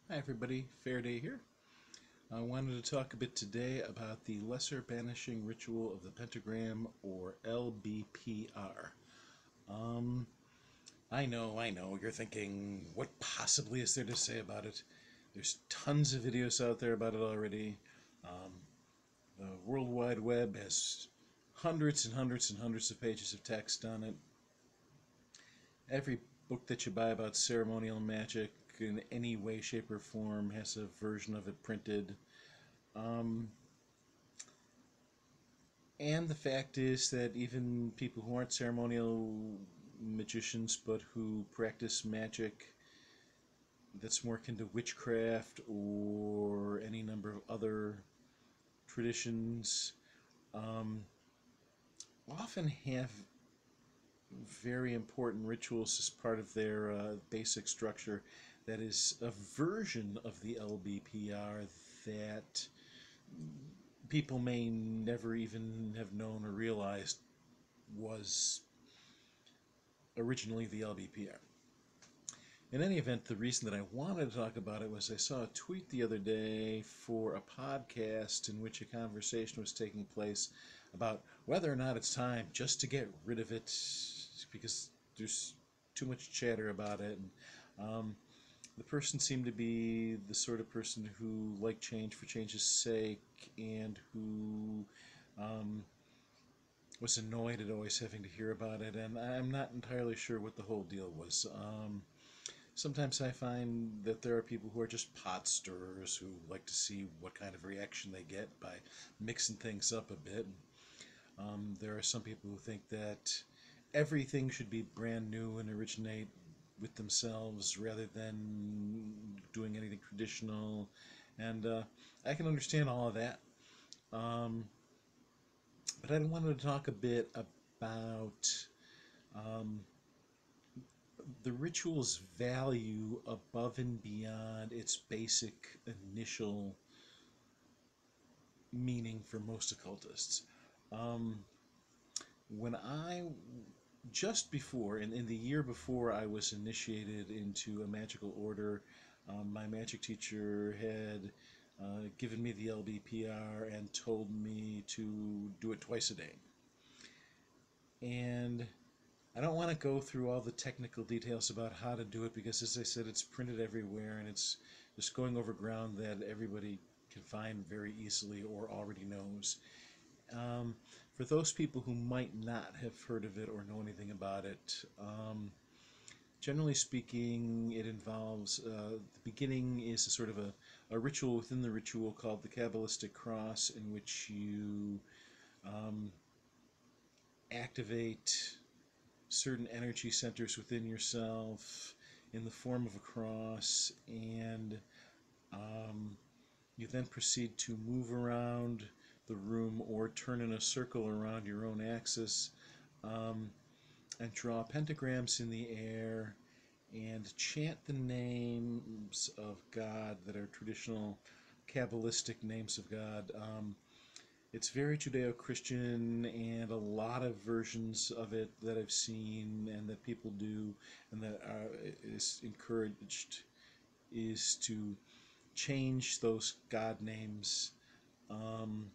Hi everybody, Faraday here. I wanted to talk a bit today about the Lesser Banishing Ritual of the Pentagram, or LBPR. Um, I know, you're thinking, what possibly is there to say about it? There's tons of videos out there about it already. Um, the World Wide Web has hundreds and hundreds and hundreds of pages of text on it. Every book that you buy about ceremonial magic in any way, shape, or form has a version of it printed. Um, and the fact is that even people who aren't ceremonial magicians but who practice magic that's more akin to witchcraft or any number of other traditions um, often have very important rituals as part of their basic structure that is a version of the LBPR that people may never even have known or realized was originally the LBPR. In any event, the reason that I wanted to talk about it was I saw a tweet the other day for a podcast in which a conversation was taking place about whether or not it's time just to get rid of it because there's too much chatter about it. And the person seemed to be the sort of person who liked change for change's sake and who um, was annoyed at always having to hear about it. And I'm not entirely sure what the whole deal was. Sometimes I find that there are people who are just pot stirrers who like to see what kind of reaction they get by mixing things up a bit. There are some people who think that everything should be brand new and originate with themselves rather than doing anything traditional. And I can understand all of that. Um, but I wanted to talk a bit about um, the ritual's value above and beyond its basic initial meaning for most occultists. Um, when I just before, in the year before I was initiated into a magical order, my magic teacher had given me the LBPR and told me to do it twice a day. And I don't want to go through all the technical details about how to do it because, as I said, it's printed everywhere and it's just going over ground that everybody can find very easily or already knows. Um, for those people who might not have heard of it or know anything about it, generally speaking, it involves the beginning is a sort of a ritual within the ritual called the Kabbalistic Cross, in which you um, activate certain energy centers within yourself in the form of a cross, and um, you then proceed to move around the room or turn in a circle around your own axis um, and draw pentagrams in the air and chant the names of God that are traditional Kabbalistic names of God. It's very Judeo-Christian, and a lot of versions of it that I've seen and that people do and that is encouraged is to change those God names um,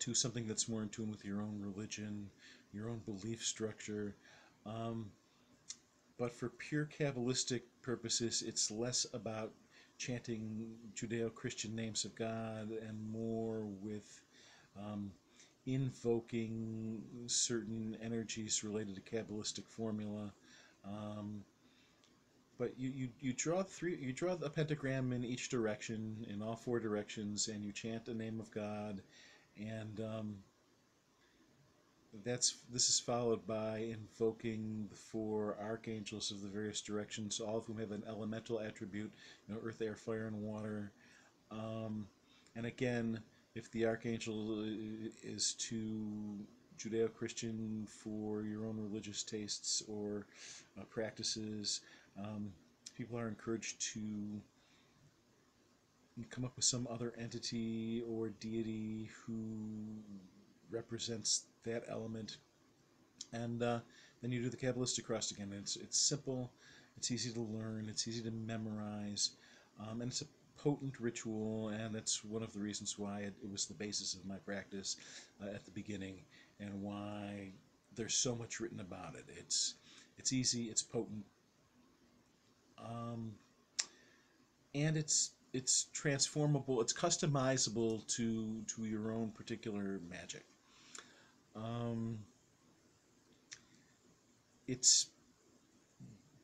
to something that's more in tune with your own religion, your own belief structure. Um, but for pure Kabbalistic purposes, it's less about chanting Judeo-Christian names of God and more with um, invoking certain energies related to Kabbalistic formula. Um, but you draw you draw a pentagram in each direction, in all four directions, and you chant the name of God, and this is followed by invoking the four archangels of the various directions, all of whom have an elemental attribute, earth, air, fire, and water. Um, and again, if the archangel is too Judeo-Christian for your own religious tastes or practices, people are encouraged to come up with some other entity or deity who represents that element, and then you do the Kabbalistic cross again. It's simple, it's easy to learn, it's easy to memorize. And it's a potent ritual, and that's one of the reasons why it was the basis of my practice at the beginning, and why there's so much written about it. It's easy, it's potent, um, and it's transformable. It's customizable to your own particular magic. Um, its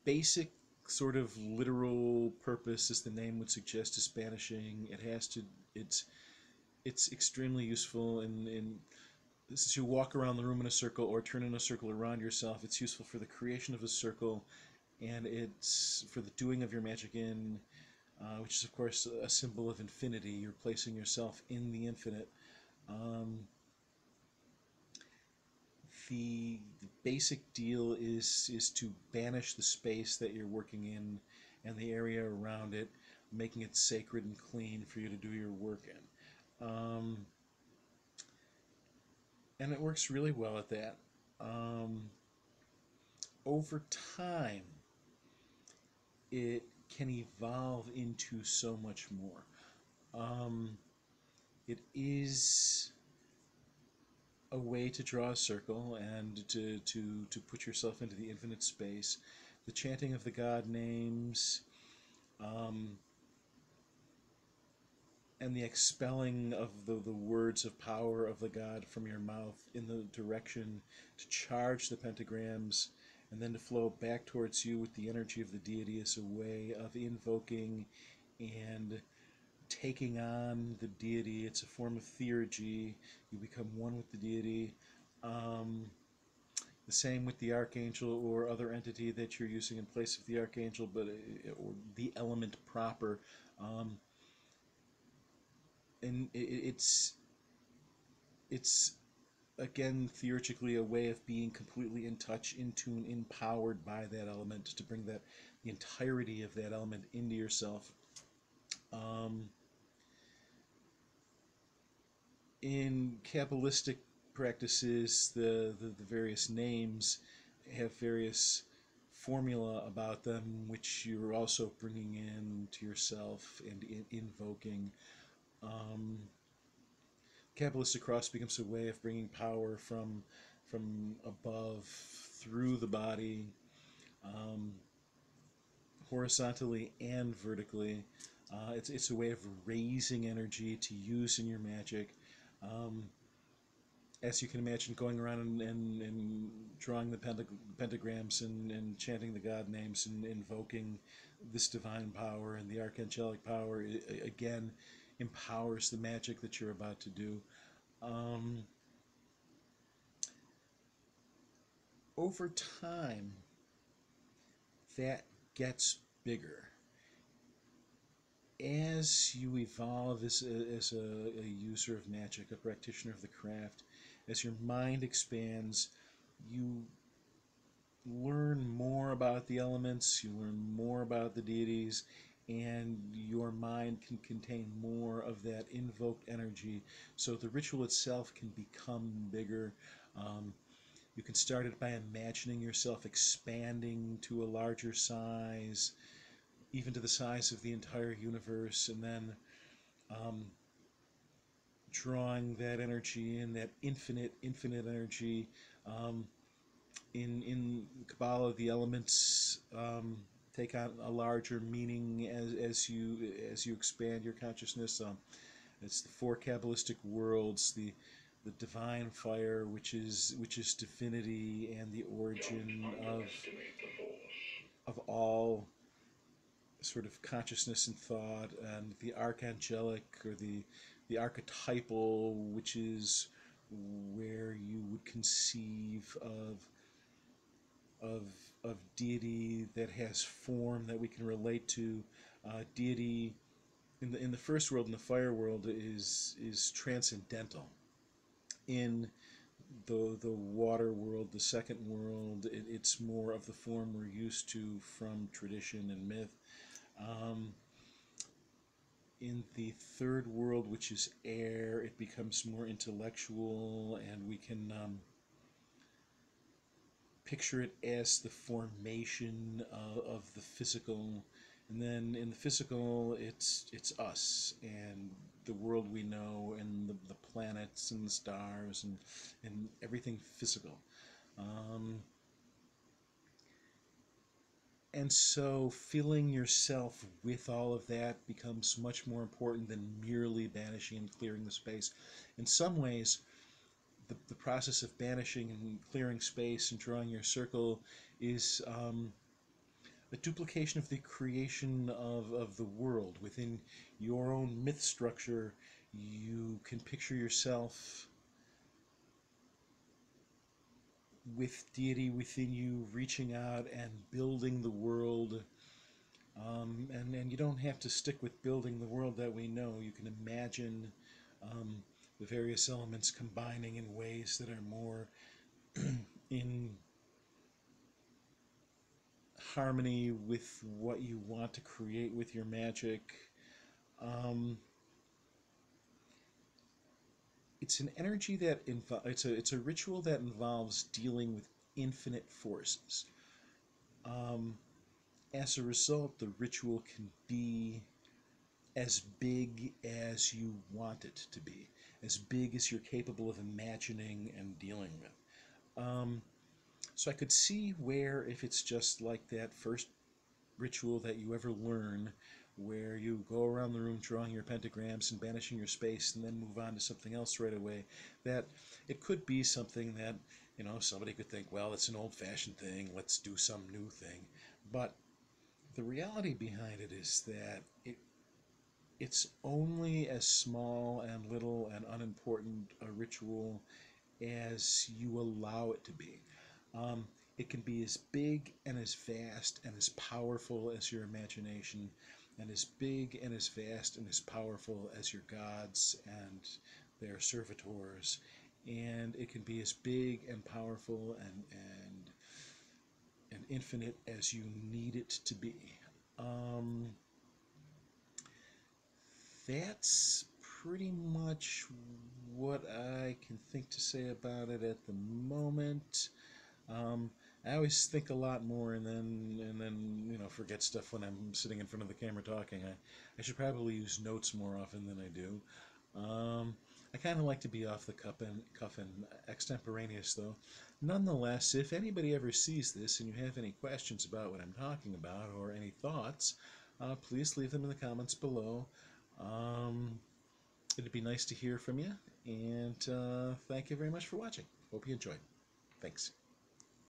basic sort of literal purpose, as the name would suggest, is banishing. It's it's extremely useful in as you walk around the room in a circle or turn in a circle around yourself. It's useful for the creation of a circle, and it's for the doing of your magic in, which is of course a symbol of infinity. You're placing yourself in the infinite. Um, the basic deal is to banish the space that you're working in and the area around it, making it sacred and clean for you to do your work in. And it works really well at that. Um, Over time, it can evolve into so much more. Um, it is a way to draw a circle and to put yourself into the infinite space. The chanting of the god names, um, and the expelling of the words of power of the god from your mouth in the direction to charge the pentagrams and then to flow back towards you with the energy of the deity is a way of invoking and taking on the deity. It's a form of theurgy. You become one with the deity. Um, the same with the archangel or other entity that you're using in place of the archangel, but or the element proper. Um, and it's again theurgically a way of being completely in touch, in tune, empowered by that element to bring that the entirety of that element into yourself. Um, in Kabbalistic practices, the various names have various formula about them, which you're also bringing in to yourself and invoking. Um, Kabbalistic cross becomes a way of bringing power from above through the body, um, horizontally and vertically. It's a way of raising energy to use in your magic. Um, as you can imagine, going around and drawing the pentagrams and chanting the god names and invoking this divine power and the archangelic power, again, empowers the magic that you're about to do. Um, Over time, that gets bigger. As you evolve as a user of magic, a practitioner of the craft, as your mind expands, you learn more about the elements, you learn more about the deities, and your mind can contain more of that invoked energy. So the ritual itself can become bigger. Um, you can start it by imagining yourself expanding to a larger size, even to the size of the entire universe, and then um, drawing that energy in, that infinite energy. Um, in Kabbalah, the elements take on a larger meaning as you expand your consciousness. It's the four Kabbalistic worlds, the divine fire, which is divinity and the origin of all sort of consciousness and thought, and the archangelic or the archetypal, which is where you would conceive of of deity that has form that we can relate to. Deity in the first world, in the fire world, is transcendental. In the water world, the second world, it's more of the form we're used to from tradition and myth. Um, in the third world, which is air, it becomes more intellectual, and we can picture it as the formation of the physical And then in the physical, it's us and the world we know, and the planets and the stars, and everything physical. Um, and so filling yourself with all of that becomes much more important than merely banishing and clearing the space. In some ways, the process of banishing and clearing space and drawing your circle is a duplication of the creation of the world. Within your own myth structure, you can picture yourself with deity within you reaching out and building the world. And you don't have to stick with building the world that we know. You can imagine the various elements combining in ways that are more in harmony with what you want to create with your magic. Um, it's an energy that it's a ritual that involves dealing with infinite forces. Um, as a result, the ritual can be as big as you want it to be, as big as you're capable of imagining and dealing with. So I could see where, if it's just like that first ritual that you ever learn, where you go around the room drawing your pentagrams and banishing your space and then move on to something else right away, that it could be something that, somebody could think, well, it's an old-fashioned thing, let's do some new thing. But the reality behind it is that it's only as small and little and unimportant a ritual as you allow it to be. Um, it can be as big and as vast and as powerful as your imagination, and as big and as vast and as powerful as your gods and their servitors. And it can be as big and powerful and infinite as you need it to be. Um, that's pretty much what I can think to say about it at the moment. Um, I always think a lot more and then forget stuff when I'm sitting in front of the camera talking. I should probably use notes more often than I do. I kind of like to be off the cuff and extemporaneous, though. Nonetheless, if anybody ever sees this and you have any questions about what I'm talking about or any thoughts, please leave them in the comments below. Um, it'd be nice to hear from you, and thank you very much for watching. Hope you enjoyed. Thanks.